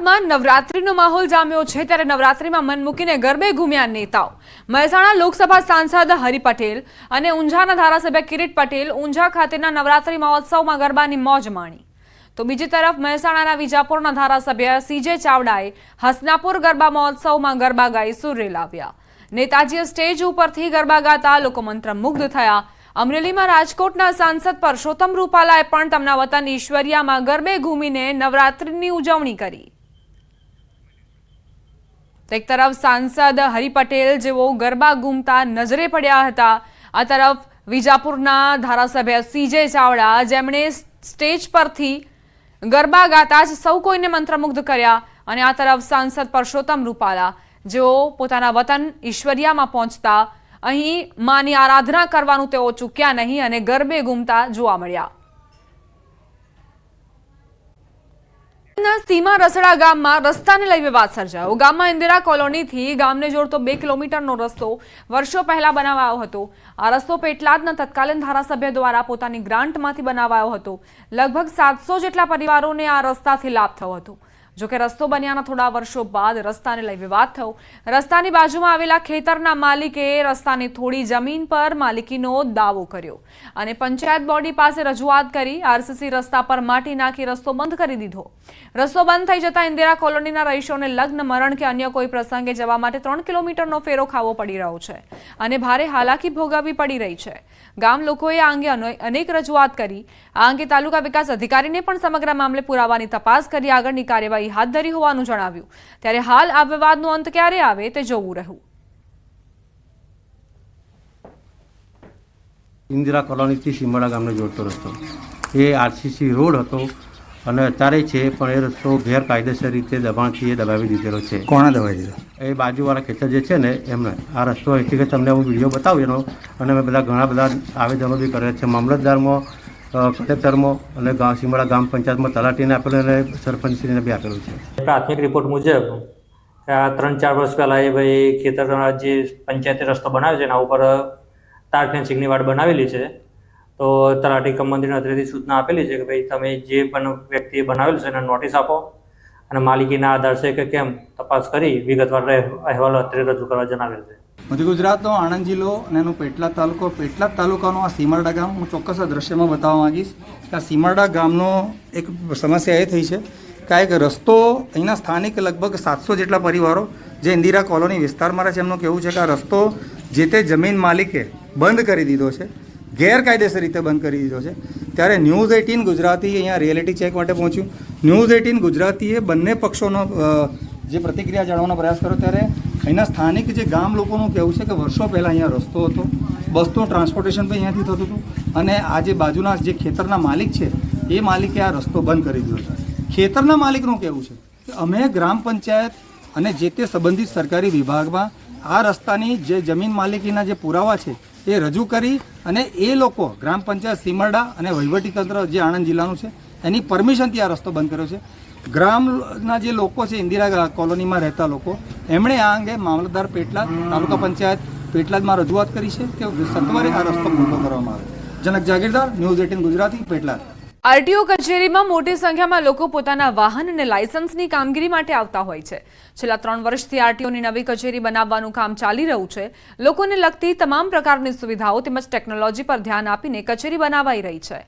ગુજરાતમાં નવરાત્રીનો માહોલ જામ્યો છે ત્યારે નવરાત્રીમાં મન મૂકીને ગરબે ઘૂમ્યા નેતાઓ। મહેસાણા લોકસભા સાંસદ હરિ પટેલ અને ઊંઝાના ધારાસભ્ય કિરીટ પટેલ ઊંઝા ખાતેના નવરાત્રી મહોત્સવમાં ગરબાની મોજ માણી। તો બીજી તરફ મહેસાણાના વિજાપુરના ધારાસભ્ય સીજે ચાવડાએ હસનાપુર ગરબા મહોત્સવમાં ગરબા ગાઈ સુર રેલાવ્યા। નેતાજીએ સ્ટેજ ઉપરથી ગરબા ગાતા લોકો મંત્રમુગ્ધ થયા। અમરેલીમાં રાજકોટના સાંસદ પરસોત્તમ રૂપાલાએ પણ તેમના વતન ઈશ્વરિયામાં ગરબે ઘૂમીને નવરાત્રીની ઉજવણી કરી। એક તરફ સાંસદ હરિ પટેલ જેઓ ગરબા ઘૂમતા નજરે પડ્યા હતા, આ તરફ વિજાપુરના ધારાસભ્ય સીજે ચાવડા જેમણે સ્ટેજ પરથી ગરબા ગાતા જ સૌ કોઈને મંત્રમુગ્ધ કર્યા અને આ તરફ સાંસદ પરસોત્તમ રૂપાલા જેઓ પોતાના વતન ઈશ્વરિયામાં પહોંચતા અહીં માની આરાધના કરવાનું તેઓ ચૂક્યા નહીં અને ગરબે ઘૂમતા જોવા મળ્યા। સીમા રસડા ગામમાં રસ્તાને લઈ વિવાદ સર્જાયો। ગામમાં ઇન્દિરા કોલોનીથી ગામને જોડતો 2 કિલોમીટરનો રસ્તો વર્ષો પહેલા બનાવાયો હતો। આ રસ્તો પેટલાદના તત્કાલીન ધારાસભ્ય દ્વારા પોતાની ગ્રાન્ટમાંથી બનાવાયો હતો। લગભગ 700 જેટલા પરિવારોને આ રસ્તાથી લાભ થયો હતો। જોકે રસ્તો બન્યાના થોડા વર્ષો બાદ રસ્તાને લઈ વિવાદ થયો। રસ્તાની બાજુમાં આવેલા ખેતરના માલિકે રસ્તાની થોડી જમીન પર માલિકીનો દાવો કર્યો અને પંચાયત બોડી પાસે રજૂઆત કરી આરસીસી રસ્તા પર માટી નાખી રસ્તો બંધ કરી દીધો। રસ્તો બંધ થઈ જતા ઇન્દિરા કોલોનીના રહીશોને લગ્ન, મરણ કે અન્ય કોઈ પ્રસંગે જવા માટે 3 કિલોમીટરનો ફેરો ખાવો પડી રહ્યો છે અને ભારે હાલાકી ભોગવવી પડી રહી છે। ગામ લોકોએ આ અંગે અનેક રજૂઆત કરી। આ અંગે તાલુકા વિકાસ અધિકારીને પણ સમગ્ર મામલે પુરાવાની તપાસ કરી આગળની કાર્યવાહી હાથ ધરી હોવાનું જણાવ્યું। ત્યારે હાલ આ વિવાદનો અંત ક્યારે આવે તે જોવું રહ્યું। ઇન્દિરા કોલોનીથી સીમાડા ગામને જોડતો રસ્તો એ આરસીસી રોડ હતો અને અત્યારે છે પણ એ રસ્તો ગેરકાયદેસર રીતે દબાણથી એ દબાવી દીધેલો છે। કોણે દબાવી દીધો? એ બાજુવાળા ખેતર જે છે ને એમને આ રસ્તો એથી કે તમને હું વિડીયો બતાવું એનો અને મેં ઘણા બધા આવેદનો બી કર્યા છે। મામલતદારમાં, કલેક્ટરમાં અને સીમાડા ગામ પંચાયતમાં તલાટીને આપેલું અને સરપંચશ્રીને બી આપેલું છે। પ્રાથમિક રિપોર્ટ મુજબ 3-4 વર્ષ પહેલાં એ ભાઈ ખેતરના જે પંચાયતી રસ્તો બનાવ્યો છે એના ઉપર તાર ફેન્સિંગની વાડ બનાવેલી છે। તો તલાટી કમ મંત્રીને અત્રેથી સૂચના આપેલી છે કે ભાઈ તમે જે પણ વ્યક્તિએ બનાવેલું છે એને નોટિસ આપો અને માલિકીના આધાર છે કે કેમ તપાસ કરી વિગતવાર અહેવાલ અત્રે રજૂ કરવા જણાવેલ છે। મધ્ય ગુજરાતનો આણંદ જિલ્લો અને એનો પેટલાદ તાલુકાનો આ સીમારડા ગામ હું ચોક્કસ આ દ્રશ્યમાં બતાવવા માંગીશ કે આ સીમારડા ગામનો એક સમસ્યા એ થઈ છે કે આ એક રસ્તો અહીંના સ્થાનિક લગભગ 700 જેટલા પરિવારો જે ઇન્દિરા કોલોની વિસ્તારમાં રહે છે એમનું કહેવું છે કે આ રસ્તો જે તે જમીન માલિકે બંધ કરી દીધો છે, ગેરકાયદેસર રીતે બંધ કરી દીધો છે। ત્યારે ન્યૂઝ 18 ગુજરાતી અહીંયા રિયાલિટી ચેક માટે પહોંચ્યું। ન્યૂઝ 18 ગુજરાતીએ બંને પક્ષોનો જે પ્રતિક્રિયા જાણવાનો પ્રયાસ કર્યો ત્યારે અહીંના સ્થાનિક જે ગામ લોકોનું કહેવું છે કે વર્ષો પહેલાં અહીંયા રસ્તો હતો, બસનું ટ્રાન્સપોર્ટેશન પણ અહીંયાથી થતું હતું અને આ જે બાજુના જે ખેતરના માલિક છે એ માલિકે આ રસ્તો બંધ કરી દીધો છે। ખેતરના માલિકનું કહેવું છે કે અમે ગ્રામ પંચાયત અને જે તે સંબંધિત સરકારી વિભાગમાં આ રસ્તાની જે જમીન માલિકીના જે પુરાવા છે એ રજૂ કરી અને એ લોકો ગ્રામ પંચાયત સીમરડા અને વહીવટીતંત્ર જે આણંદ જિલ્લાનું છે એની પરમિશનથી આ રસ્તો બંધ કર્યો છે। ગ્રામના જે લોકો છે ઇન્દિરા કોલોનીમાં રહેતા લોકો એમણે આ અંગે મામલતદાર પેટલાદ, તાલુકા પંચાયત પેટલાદમાં રજૂઆત કરી છે કે સત્વરે આ રસ્તો પૂરો કરવામાં આવે। જનક જાગીરદાર, ન્યૂઝ 18 ગુજરાતી, પેટલાદ। આરટીઓ કચેરીમાં મોટી સંખ્યામાં લોકો પોતાના વાહન અને લાયસન્સની કામગીરી માટે આવતા હોય છે। છેલ્લા 3 વર્ષથી આરટીઓની નવી કચેરી બનાવવાનું કામ ચાલી રહ્યું છે। લોકોને લગતી તમામ પ્રકારની સુવિધાઓ તેમજ ટેકનોલોજી પર ધ્યાન આપીને કચેરી બનાવાઈ રહી છે।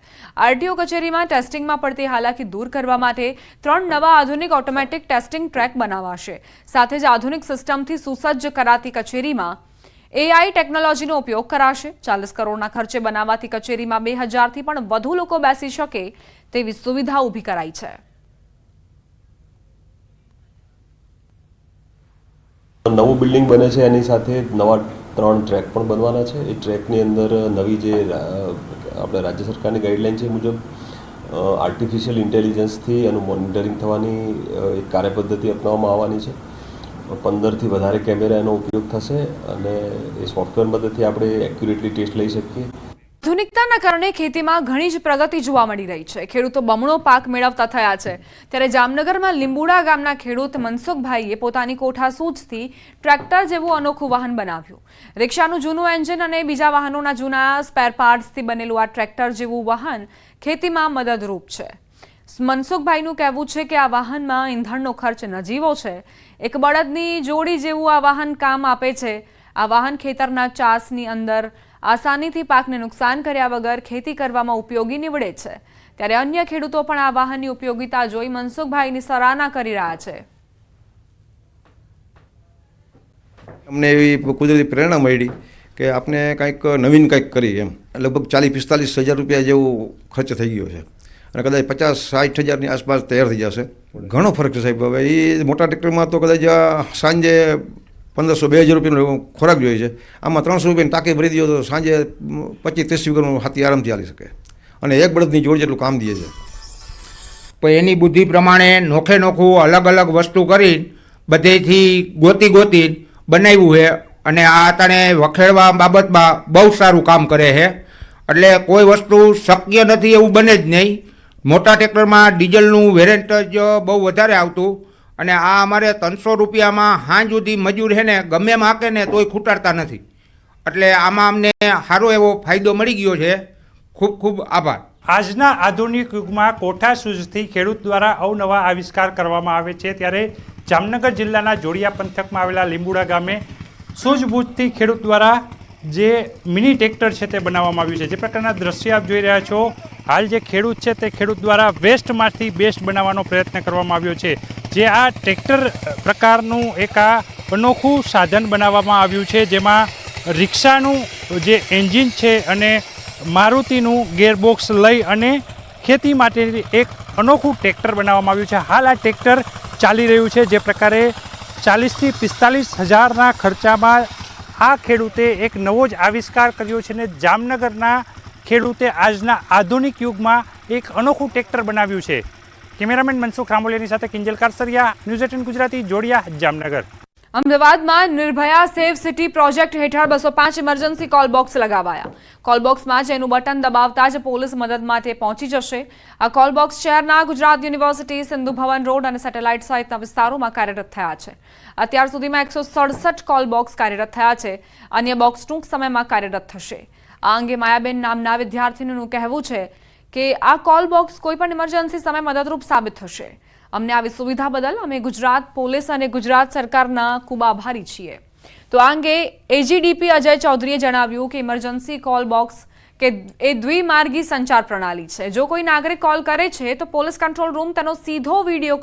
આરટીઓ કચેરીમાં ટેસ્ટિંગમાં પડતી હાલાકી દૂર કરવા માટે 3 નવા આધુનિક ઓટોમેટિક ટેસ્ટિંગ ટ્રેક બનાવાશે। સાથે જ આધુનિક સિસ્ટમથી સુસજ્જ કરાતી કચેરીમાં એઆઈ ટેકનોલોજીનો ઉપયોગ કરાશે। 40 કરોડના ખર્ચે બનાવાતી કચેરીમાં 2000થી પણ વધુ લોકો બેસી શકે તેવી સુવિધા ઊભી કરાઈ છે। નવું બિલ્ડિંગ બને છે એની સાથે નવા 3 ટ્રેક પણ બનવાના છે। એ ટ્રેકની અંદર નવી જે આપણે રાજ્ય સરકારની ગાઈડલાઈન છે મુજબ આર્ટિફિશિયલ ઇન્ટેલિજન્સથી એનું મોનિટરિંગ થવાની એક કાર્યપદ્ધતિ અપનાવવામાં આવવાની છે। 15થી વધારે કેમેરાનો ઉપયોગ થશે અને એ સોફ્ટવેર મદદથી આપણે એક્યુરેટલી ટેસ્ટ લઈ શકીએ। આધુનિકતાના કારણે ખેતીમાં ઘણી જ પ્રગતિ જોવા મળી રહી છે। ખેડૂતો બમણો પાક મેળવતા થયા છે। ત્યારે જામનગરમાં લીંબુડા ગામના ખેડૂત મનસુખભાઈએ પોતાની કોઠાસૂઝથી ટ્રેક્ટર જેવું અનોખું વાહન બનાવ્યું। રિક્ષાનું જૂનું એન્જિન અને બીજા વાહનોના જૂના સ્પેર પાર્ટ્સથી બનેલું આ ટ્રેક્ટર જેવું વાહન ખેતીમાં મદદરૂપ છે। મનસુખભાઈનું કહેવું છે કે આ વાહનમાં ઈંધણનો ખર્ચ નજીવો છે. એક બળદની જોડી જેવું આ વાહન કામ આપે છે. આ વાહન ખેતરના ચાસની અંદર આસાનીથી પાકને નુકસાન કર્યા વગર ખેતી કરવામાં ઉપયોગી નીવડે છે. ત્યારે અન્ય ખેડૂતો પણ આ વાહનની ઉપયોગિતા જોઈ મનસુખભાઈની સરાહના કરી રહ્યા છે. અમને એવી કુદરતી પ્રેરણા મળી કે આપણે કંઈક નવીન કંઈક કરીએ એમ. લગભગ 40-45 હજાર રૂપિયા જેવો ખર્ચ થઈ ગયો છે અને કદાચ 50-60 હજારની આસપાસ તૈયાર થઈ જશે. ઘણો ફરક છે સાહેબ. હવે એ મોટા ટ્રેક્ટરમાં તો કદાચ સાંજે 1500-2000 રૂપિયાનો ખોરાક જોઈએ છે. આમાં 300 રૂપિયાની ટાંકી ભરી દો તો સાંજે 25-30 વીઘાનું હાથી આરામથી હાલી શકે અને એક બળદની જોડ જેટલું કામ દે છે. પણ એની બુદ્ધિ પ્રમાણે નોખે નોખું અલગ અલગ વસ્તુ કરી બધેથી ગોતી બનાવ્યું છે અને આ તને વખેડવા બાબતમાં બહુ સારું કામ કરે છે. એટલે કોઈ વસ્તુ શક્ય નથી એવું બને જ નહીં. મોટા ટ્રેક્ટરમાં ડીઝલનું વેરિયન્ટ જ બહુ વધારે આવતું અને આ અમારે 300 રૂપિયામાં હાંજ સુધી મજૂર છે ને ગમે એમ હાકે ને તોય ખૂટાડતા નથી. એટલે આમાં અમને સારો એવો ફાયદો મળી ગયો છે. ખૂબ ખૂબ આભાર. આજના આધુનિક યુગમાં કોઠા સૂઝથી ખેડૂત દ્વારા અવનવા આવિષ્કાર કરવામાં આવે છે. ત્યારે જામનગર જિલ્લાના જોડિયા પંથકમાં આવેલા લીંબુડા ગામે સૂઝબૂઝથી ખેડૂત દ્વારા જે મિની ટ્રેક્ટર છે તે બનાવવામાં આવ્યું છે. જે પ્રકારના દ્રશ્ય આપ જોઈ રહ્યા છો, હાલ જે ખેડૂત છે તે ખેડૂત દ્વારા વેસ્ટમાંથી બેસ્ટ બનાવવાનો પ્રયત્ન કરવામાં આવ્યો છે. જે આ ટ્રેક્ટર પ્રકારનું એક આ અનોખું સાધન બનાવવામાં આવ્યું છે, જેમાં રિક્ષાનું જે એન્જિન છે અને મારુતિનું ગેરબોક્સ લઈ અને ખેતી માટે એક અનોખું ટ્રેક્ટર બનાવવામાં આવ્યું છે. હાલ આ ટ્રેક્ટર ચાલી રહ્યું છે. જે પ્રકારે 40,000 થી 45 હજારના ખર્ચામાં આ ખેડૂતે એક નવો જ આવિષ્કાર કર્યો છે અને જામનગરના ખેડૂતે આજના આધુનિક યુગમાં એક અનોખું ટ્રેક્ટર બનાવ્યું છે. કેમેરામેન મનસુખ રામોલિયાની સાથે કિંજલ કારસરિયા, ન્યૂઝ 18 ગુજરાતી, જોડિયા, જામનગર. અમદાવાદમાં નિર્ભયા સેફ સિટી પ્રોજેક્ટ હેઠળ 205 ઇમરજન્સી કોલ બોક્સ લગાવાયા. કોલ બોક્સમાં જેનું બટન દબાવતા જ પોલીસ મદદ માટે પહોંચી જશે. આ કોલ બોક્સ શહેરના ગુજરાત યુનિવર્સિટી, સિંધુ ભવન રોડ અને સેટેલાઇટ સહિતના વિસ્તારોમાં કાર્યરત થયા છે. અત્યાર સુધીમાં 167 કોલ બોક્સ કાર્યરત થયા છે. અન્ય બોક્સ ટૂંક સમયમાં કાર્યરત થશે. આ અંગે માયાબેન નામના વિદ્યાર્થીનું કહેવું છે કે આ કોલ બોક્સ કોઈપણ ઇમરજન્સી સમયે મદદરૂપ સાબિત થશે. અમને આવી સુવિધા બદલ અમે ગુજરાત પોલીસ અને ગુજરાત સરકારના ખૂબ આભારી છીએ. તો આ અંગે એજીડીપી અજય ચૌધરીએ જણાવ્યું કે ઇમરજન્સી કોલ બોક્સ કે એ દ્વિમાર્ગી સંચાર પ્રણાલી છે. જો કોઈ નાગરિક કોલ કરે છે તો પોલીસ કંટ્રોલ રૂમ તેનો સીધો વિડીયો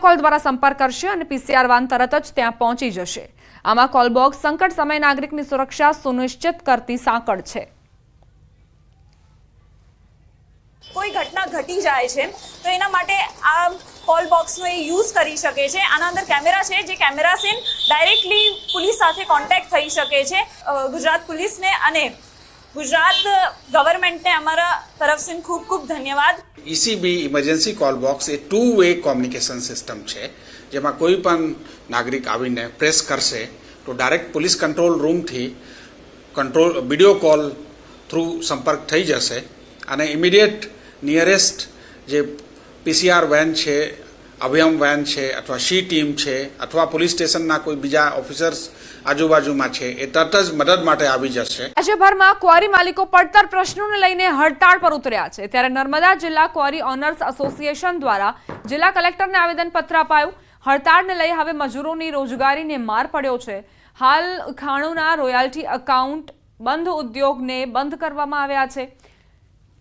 કોલ દ્વારા સંપર્ક કરશે અને પીસીઆર વાન તરત જ ત્યાં પહોંચી જશે. આમાં કોલ બોક્સ સંકટ સમયે નાગરિકની સુરક્ષા સુનિશ્ચિત કરતી સાંકળ છે. કોઈ ઘટના ઘટી જાય છે તો એના માટે આ કોલ બોક્સનો એ યુઝ કરી શકે છે. આના અંદર કેમેરા છે, જે કેમેરાથી ડાયરેક્ટલી પોલીસ સાથે કોન્ટેક્ટ થઈ શકે છે. ગુજરાત પોલીસને અને ગુજરાત ગવર્મેન્ટને અમારા તરફથી ખૂબ ખૂબ ધન્યવાદ. ECB ઇમરજન્સી કોલ બોક્સ એ 2-વે કોમ્યુનિકેશન સિસ્ટમ છે, જેમાં કોઈ પણ નાગરિક આવીને પ્રેસ કરશે તો ડાયરેક્ટ પોલીસ કંટ્રોલ રૂમથી વિડીયો કોલ થ્રુ સંપર્ક થઈ જશે અને ઇમિડિયેટ નિયરેસ્ટ જે પીસીઆર વેન છે, અભયમ વેન છે અથવા શી ટીમ છે અથવા પોલીસ સ્ટેશનના કોઈ બીજા ઓફિસર્સ આજુબાજુમાં છે એ તરત જ મદદ માટે આવી જશે. રાજ્યભરમાં ક્વોરી માલિકો પડતર પ્રશ્નોને લઈને હડતાળ પર ઉતર્યા છે. ત્યારે નર્મદા જિલ્લા ક્વોરી ઓનર્સ એસોસિએશન દ્વારા જિલ્લા કલેક્ટરને આવેદનપત્ર અપાયું. હડતાળને લઈ હવે મજૂરોની રોજગારીને માર પડ્યો છે. હાલ ખાણોના રોયલ્ટી એકાઉન્ટ બંધ ઉદ્યોગને બંધ કરવામાં આવ્યા છે.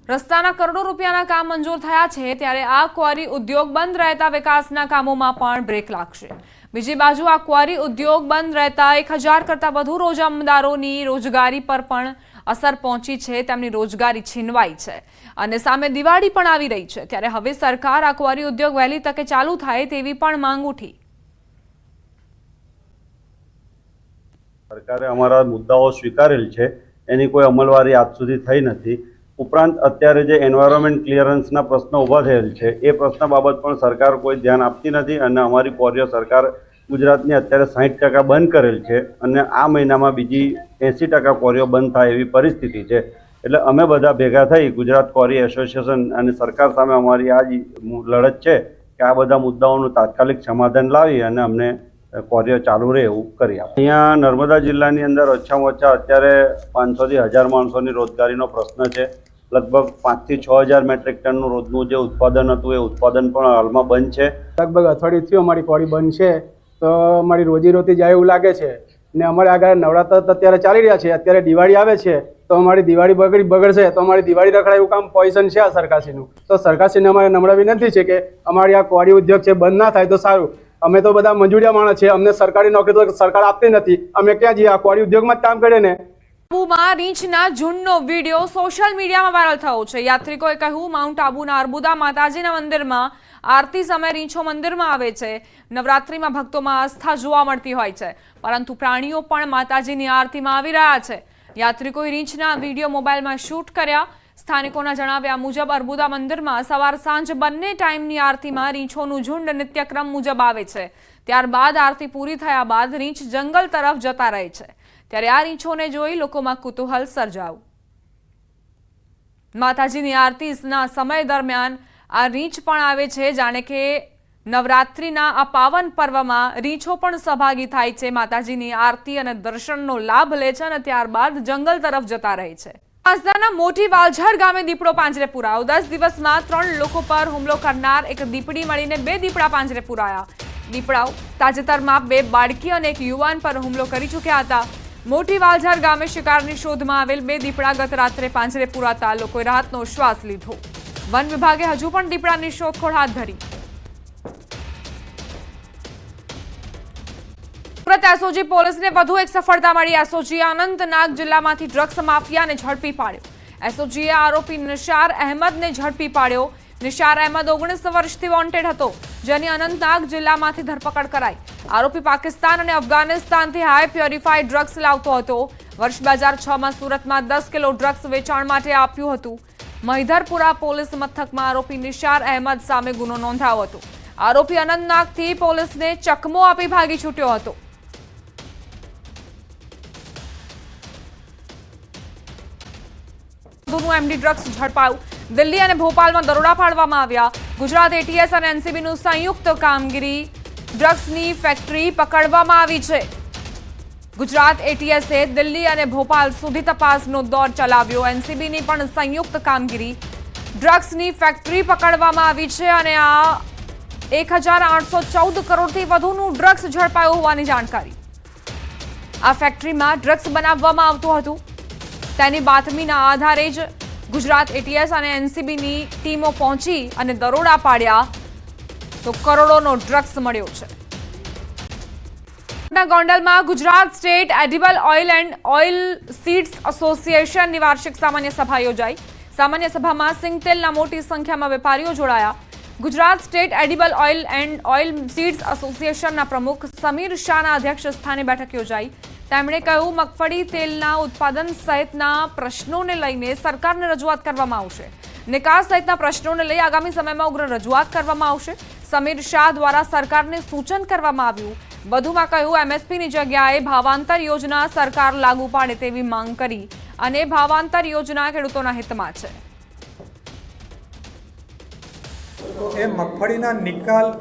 રસ્તાના કરોડો રૂપિયાના કામ મંજૂર થયા છે, ત્યારે આ ક્વોરી ઉદ્યોગ બંધ રહેતા વિકાસના કામોમાં પણ બ્રેક લાગશે. બીજી બાજુ આ ક્વોરી ઉદ્યોગ બંધ રહેતા 1000 કરતાં વધુ રોજમદારોની રોજગારી પર પણ અસર પહોંચી છે. તેમની રોજગારી છીનવાઈ છે અને સામે દિવાળી પણ આવી રહી છે. ત્યારે હવે સરકાર આ ક્વોરી ઉદ્યોગ વહેલી તકે ચાલુ થાય તેવી પણ માંગ ઉઠી. સરકારે અમારા મુદ્દાઓ સ્વીકારેલ છે, એની કોઈ અમલવારી આજ સુધી થઈ નથી. ઉપરાંત અત્યારે જે એન્વાયરમેન્ટ ક્લિયરન્સના પ્રશ્નો ઊભા થયેલ છે એ પ્રશ્ન બાબત પણ સરકાર કોઈ ધ્યાન આપતી નથી અને અમારી ક્વોરીઓ સરકાર ગુજરાતની અત્યારે 60% બંધ કરેલ છે અને આ મહિનામાં બીજી 80% ક્વોરીઓ બંધ થાય એવી પરિસ્થિતિ છે. એટલે અમે બધા ભેગા થઈ ગુજરાત ક્વોરી એસોસિએશન અને સરકાર સામે અમારી આ જ લડત છે કે આ બધા મુદ્દાઓનું તાત્કાલિક સમાધાન લાવી અને અમને ક્વોરીઓ ચાલુ રહે એવું કરી આપે. અહીંયા નર્મદા જિલ્લાની અંદર ઓછામાં ઓછા અત્યારે 500 થી 1000 માણસોની રોજગારીનો પ્રશ્ન છે. લગભગ 5 થી 6 હજાર મેટ્રિક ટનનું રોજનું જે ઉત્પાદન હતું એ ઉત્પાદન પણ હાલમાં બંધ છે. લગભગ અઠવાડિયું થયું અમારી કોળી બંધ છે, તો અમારી રોજીરોટી જાય એવું લાગે છે. ને અમારે આગળ નવરાત્ર અત્યારે ચાલી રહ્યા છે, અત્યારે દિવાળી આવે છે, તો અમારી દિવાળી બગડશે તો અમારી દિવાળી રખડાય એવું કામ પોઈઝન છે આ સરકારશ્રીનું. તો સરકારશ્રીને અમારે નમ્ર વિનંતી છે કે અમારી આ કોળી ઉદ્યોગ છે બંધ ના થાય તો સારું. અમે તો બધા મંજૂરિયા માણસ છે, અમને સરકારી નોકરી તો સરકાર આપતી નથી, અમે ક્યાં જઈએ? આ કોળી ઉદ્યોગમાં જ કામ કરીએ ને. આબુમાં રીંછના ઝુંડનો વિડીયો સોશિયલ મીડિયામાં વાયરલ થયો છે. યાત્રિકોએ કહ્યું, માઉન્ટ આબુના અર્બુદા માતાજીના મંદિરમાં આરતી સમયે રીંછો મંદિરમાં આવે છે. નવરાત્રિમાં ભક્તોમાં આસ્થા જોવા મળતી હોય છે, પરંતુ પ્રાણીઓ પણ માતાજીની આરતીમાં આવી રહ્યા છે. યાત્રિકોએ રીંછના વિડીયો મોબાઈલમાં શૂટ કર્યા. સ્થાનિકોના જણાવ્યા મુજબ અર્બુદા મંદિરમાં સવાર સાંજ બંને ટાઈમની આરતીમાં રીંછોનું ઝુંડ નિત્યક્રમ મુજબ આવે છે. ત્યારબાદ આરતી પૂરી થયા બાદ રીંછ જંગલ તરફ જતા રહે છે. ત્યારે આ રીંછોને જોઈ લોકોમાં કુતૂહલ સર્જાયું. માતાજીની આરતીના સમય દરમિયાન આ રીંછ પણ આવે છે. જાણે કે નવરાત્રિના આ પાવન પર્વમાં રીંછો પણ સહભાગી થાય છે, માતાજીની આરતી અને દર્શનનો લાભ લે છે અને ત્યારબાદ જંગલ તરફ જતા રહે છે. આજના મોટી વાલઝર ગામે દીપડો પાંજરે પુરાયો. 10 દિવસમાં 3 લોકો પર હુમલો કરનાર એક દીપડી મળીને 2 દીપડા પાંજરે પુરાયા. દીપડાઓ તાજેતરમાં 2 બાળકી અને એક યુવાન પર હુમલો કરી ચૂક્યા હતા. મોટી વાલઝર ગામે શિકારની શોધમાં આવેલ 2 દીપડા ગત રાત્રે પાંજરે પુરાતા લોકોએ રાહતનો શ્વાસ લીધો. વન વિભાગે હજુ પણ દીપડાની શોધખોળ હાથ ધરી. સુરત એસઓજી પોલીસને વધુ એક સફળતા મળી. એસઓજીએ અનંતનાગ જિલ્લામાંથી ડ્રગ્સ માફિયાને ઝડપી પાડ્યો. એસઓજીએ આરોપી નિશાર અહેમદને ઝડપી પાડ્યો. નિશાર અહેમદ 19 વર્ષથી વોન્ટેડ હતો, જેની અનંતનાગ જિલ્લામાંથી ધરપકડ કરાઈ. આરોપી પાકિસ્તાન અને અફઘાનિસ્તાનથી હાઈ પ્યોરિફાઈડ ડ્રગ્સ લાવતો હતો. વર્ષ 2006માં સુરતમાં 10 કિલો ડ્રગ્સ વેચાણ માટે આપ્યું હતું. મહિધરપુરા પોલીસ મથકમાં આરોપી નિશાર અહેમદ સામે ગુનો નોંધાયો હતો. આરોપી અનંતનાગથી પોલીસને ચકમો આપી ભાગી છૂટ્યો હતો. MD drugs ઝડપાયું. દિલ્હી અને ભોપાલમાં દરોડા પાડવામાં આવ્યા. ગુજરાત એટીએસ અને એનસીબીનું સંયુક્ત કામગીરી. ડ્રગ્સની ફેક્ટરી પકડવામાં આવી છે. ગુજરાત એટીએસે દિલ્હી અને ભોપાલ સુધી તપાસનો દોર ચલાવ્યો. એનસીબીની પણ સંયુક્ત કામગીરી. ડ્રગ્સની ફેક્ટરી પકડવામાં આવી છે અને આ 1814 કરોડથી વધુનું ડ્રગ્સ ઝડપાયું હોવાની જાણકારી. આ ફેક્ટરીમાં ડ્રગ્સ બનાવવામાં આવતું હતું. તેની બાતમીના આધારે જ ગુજરાત એટીએસ અને એનસીબીની ટીમો પહોંચી અને દરોડા પાડ્યા તો કરોડોનો ડ્રગ્સ મળ્યો છે. ગોંડલમાં Gujarat state edible oil and oil seeds એસોસિએશનની વાર્ષિક સામાન્ય સભા યોજાઈ. સામાન્ય સભામાં સિંગતેલના મોટી સંખ્યામાં વેપારીઓ જોડાયા. Gujarat state edible oil and oil seeds એસોસિએશનના પ્રમુખ સમીર શાહના અધ્યક્ષ સ્થાને બેઠક યોજાઈ. તેમણે કહ્યું, મગફળી તેલના ઉત્પાદન સહિતના પ્રશ્નોને લઈને સરકારને રજૂઆત કરવામાં આવશે. નિકાસ સહિતના પ્રશ્નોને લઈ આગામી સમયમાં ઉગ્ર રજૂઆત કરવામાં આવશે. સમીર શાહ દ્વારા સરકારને સૂચન કરવામાં આવ્યું. વધુમાં કહ્યું, એમએસપીની જગ્યાએ ભાવાંતર યોજના સરકાર લાગુ પાડે તેવી માંગ કરી અને ભાવાંતર યોજના ખેડૂતોના હિતમાં છે. એ મગફળીના નિકાલ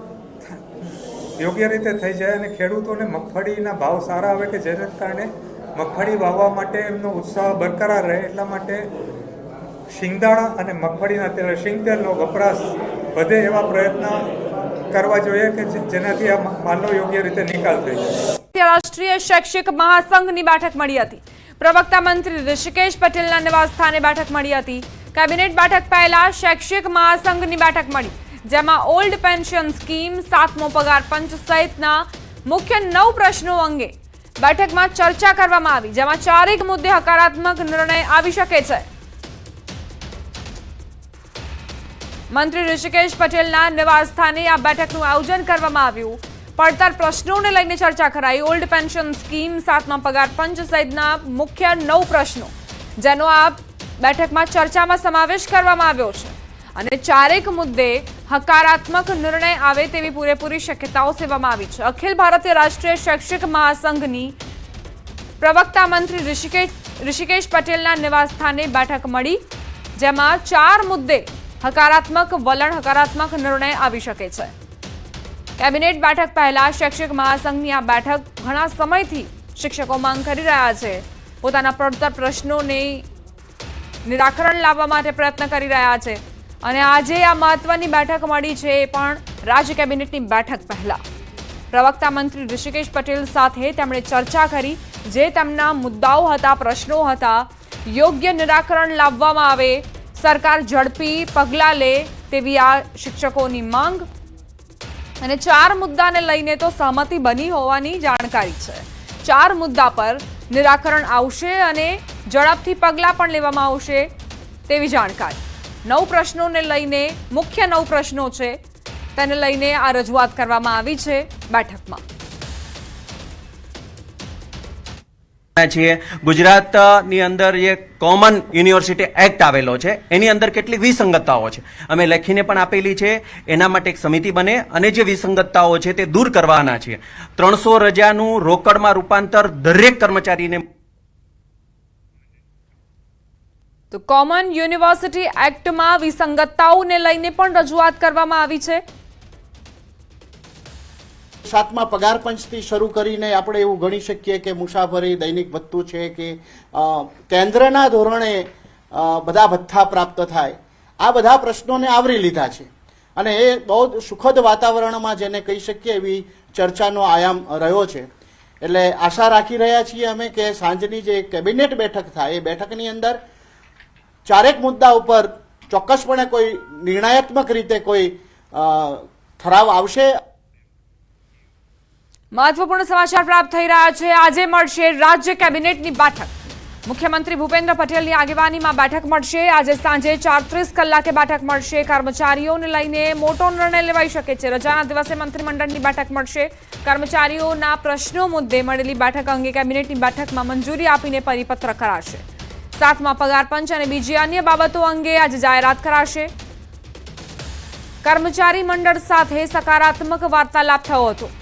યોગ્ય રીતે થઈ જાય અને ખેડૂતોને મગફળીના ભાવ સારા આવે કે જેના કારણે મગફળી વાવવા માટે એમનો ઉત્સાહ બરકરાર રહે, એટલા માટે શિંગદાણા અને મગફળીના તેલ શિંગતેલનો વપરાશ વધે એવા પ્રયત્ન કરવા જોઈએ કે જેનાથી આ માલનો યોગ્ય રીતે નિકાલ થઈ જાય. રાષ્ટ્રીય શૈક્ષિક મહાસંઘની બેઠક મળી હતી. પ્રવક્તા મંત્રી ઋષિકેશ પટેલના નિવાસસ્થાને બેઠક મળી હતી. કેબિનેટ બેઠક પહેલા શૈક્ષિક મહાસંઘની બેઠક મળી, જેમાં ઓલ્ડ પેન્શન સ્કીમ, 7મો પગાર પંચ સહિતના મુખ્ય 9 પ્રશ્નો અંગે બેઠકમાં ચર્ચા કરવામાં આવી, જેમાં 4 મુદ્દે હકારાત્મક નિર્ણય આવી શકે છે. મંત્રી ઋષિકેશ પટેલના નિવાસસ્થાને આ બેઠકનું આયોજન કરવામાં આવ્યું. પડતર પ્રશ્નોને લઈને ચર્ચા કરાઈ. ઓલ્ડ પેન્શન સ્કીમ, 7મા પગાર પંચ સહિતના મુખ્ય 9 પ્રશ્નો, જેનો આ બેઠકમાં ચર્ચામાં સમાવેશ કરવામાં આવ્યો છે અને 4 મુદ્દે હકારાત્મક નિર્ણય આવે તેવી પૂરેપૂરી શક્યતાઓ સેવવામાં આવી છે. અખિલ ભારતીય રાષ્ટ્રીય શૈક્ષિક મહાસંઘની પ્રવક્તા મંત્રી ઋષિકેશ પટેલના નિવાસસ્થાને બેઠક મળી, જેમાં 4 મુદ્દે હકારાત્મક વલણ, હકારાત્મક નિર્ણય આવી શકે છે. કેબિનેટ બેઠક પહેલા શૈક્ષિક મહાસંઘની આ બેઠક ઘણા સમયથી શિક્ષકો માંગ કરી રહ્યા છે પોતાના પડતર પ્રશ્નોને નિરાકરણ લાવવા માટે પ્રયત્ન કરી રહ્યા છે અને આજે આ મહત્વની બેઠક મળી છે એ પણ રાજ્ય કેબિનેટની બેઠક પહેલા પ્રવક્તા મંત્રી ઋષિકેશ પટેલ સાથે તેમણે ચર્ચા કરી, જે તેમના મુદ્દાઓ હતા, પ્રશ્નો હતા, યોગ્ય નિરાકરણ લાવવામાં આવે, સરકાર ઝડપી પગલાં લે તેવી આ શિક્ષકોની માંગ અને 4 મુદ્દાને લઈને તો સહમતિ બની હોવાની જાણકારી છે. 4 મુદ્દા પર નિરાકરણ આવશે અને ઝડપથી પગલાં પણ લેવામાં આવશે તેવી જાણકારી. 9 પ્રશ્નોને લઈને મુખ્ય 9 પ્રશ્નો છે તેને લઈને આ રજૂઆત કરવામાં આવી છે બેઠકમાં. છીએ ગુજરાતની અંદર જે કોમન યુનિવર્સિટી એક્ટ આવેલો છે એની અંદર કેટલીક વિસંગતતાઓ છે, અમે લખીને પણ આપેલી છે. એના માટે એક સમિતિ બને અને જે વિસંગતતાઓ છે તે દૂર કરવાના છે. 300 રજાનું રોકડમાં રૂપાંતર દરેક કર્મચારીને. તો કોમન યુનિવર્સિટી એક્ટમાં વિસંગતતાઓને લઈને પણ રજૂઆત કરવામાં આવી છે. 7મા પગાર પંચથી શરૂ કરીને આપણે એવું ગણી શકીએ કે મુસાફરી, દૈનિક ભથ્થું છે કે કેન્દ્રના ધોરણે બધા ભથ્થા પ્રાપ્ત થાય, આ બધા પ્રશ્નોને આવરી લીધા છે અને એ બહુ સુખદ વાતાવરણમાં જેને કહી શકીએ એવી ચર્ચાનો આયામ રહ્યો છે. એટલે આશા રાખી રહ્યા છીએ અમે કે સાંજની જે કેબિનેટ બેઠક થાય એ બેઠકની અંદર 4 મુદ્દા ઉપર ચોક્કસપણે કોઈ નિર્ણયાત્મક રીતે કોઈ ઠરાવ આવશે. મહત્વપૂર્ણ સમાચાર પ્રાપ્ત થઈ રહ્યા છે. આજે મળશે રાજ્ય કેબિનેટની બેઠક. મુખ્યમંત્રી ભૂપેન્દ્ર પટેલની આગેવાનીમાં બેઠક મળશે. આજે સાંજે 4:30 કલાકે બેઠક મળશે. કર્મચારીઓને લઈને મોટો નિર્ણય લેવાઈ શકે છે. રજાના દિવસે મંત્રીમંડળની બેઠક મળશે. કર્મચારીઓના પ્રશ્નો મુદ્દે મળેલી બેઠક અંગે કેબિનેટની બેઠકમાં મંજૂરી આપીને પરિપત્ર કરાશે. 7મા પગાર પંચ અને બીજી અન્ય બાબતો અંગે આજે જાહેરાત કરાશે. કર્મચારી મંડળ સાથે સકારાત્મક વાર્તાલાપ થયો હતો.